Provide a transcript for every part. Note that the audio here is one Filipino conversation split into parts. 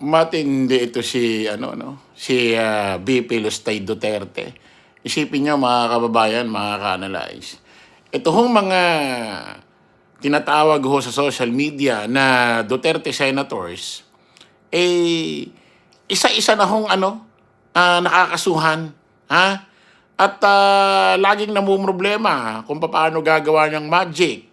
Matindi ito si ano no, si VP Lustay Duterte. Isipin niyo mga kababayan, mga ka-analyze. Ito hong mga tinatawag ho sa social media na Duterte senators, eh isa-isa na hong nakakasuhan, ha? At laging namumroblema kung paano gagawa ng magic,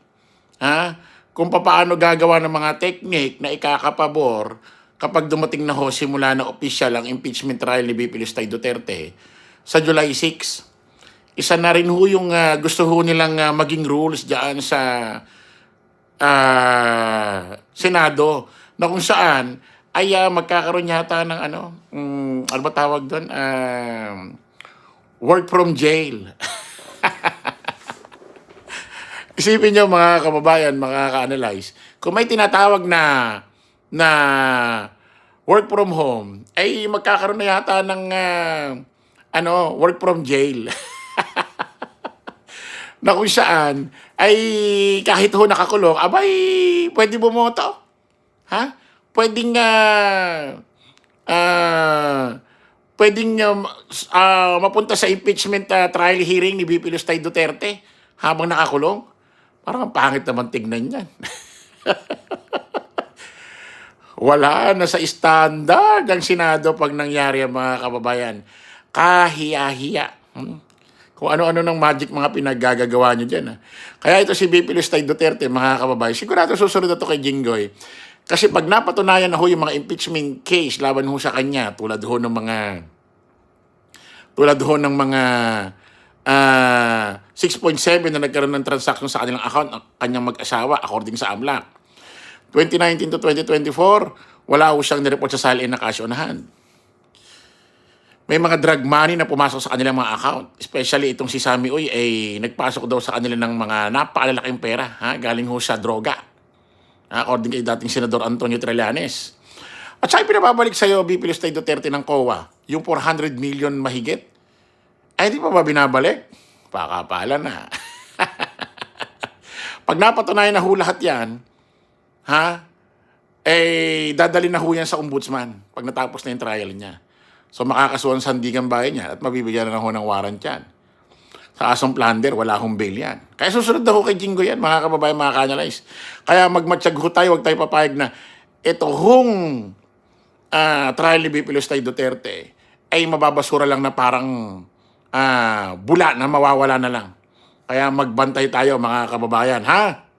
ha? Kung paano gagawa ng mga technique na ikakapabor kapag dumating na ho simula na official ang impeachment trial ni VP Lustay Duterte sa July 6. Isa na rin ho yung gusto ho nilang maging rules diyan sa Senado na kung saan ay magkakaroon yata ng ano ba tawag doon? Work from jail. Isipin nyo mga kababayan, mga ka-analyze, kung may tinatawag na work from home, ay magkakaroon na yata ng work from jail. Na kung saan ay kahit ho nakakulong, abay, pwede bumoto. Ha? Pwedeng mapunta sa impeachment trial hearing ni VP Lustay Duterte habang nakakulong. Parang ang pangit naman tignan yan. Wala na sa standard ang Senado pag nangyari ang mga kababayan. Kahiya-hiya. Kung ano-ano ng magic mga pinaggagawa nyo dyan. Kaya ito si VP Lustay Duterte, mga kababayan, sigurado susunod na ito kay Jinggoy. Kasi pag napatunayan na ho yung mga impeachment case laban ho sa kanya, tulad ho ng mga 6.7 na nagkaroon ng transaction sa kanilang account ang kanyang mag-asawa according sa AMLAC. 2019 to 2024, wala ho siyang nireport sa salin na kasyonahan. May mga drug money na pumasok sa kanilang mga account. Especially itong si Sammy Uy ay nagpasok daw sa kanila ng mga napakalalaking pera. Galing ho sa droga. According kay dating Senador Antonio Trillanes. At saka pinababalik sa'yo, VP Lustay Duterte ng COA, yung 400 million mahigit. Ay, di pa ba binabalik? Pakapala na. Pag napatunayan na ho lahat yan, dadali na ho yan sa ombudsman pag natapos na yung trial niya. So makakasuhan sa sandigan bayan niya at mabibigyan na ho ng warrant yan. Sa asong plunder, wala hong bail yan. Kaya susunod na ho kay Jinggoy yan, mga kababayan, mga ka-analyze. Kaya magmatsyag ho tayo, huwag tayo papayag na ito hong trial ni VP Lustay Duterte ay mababasura lang na parang bula na mawawala na lang. Kaya magbantay tayo, mga kababayan, ha?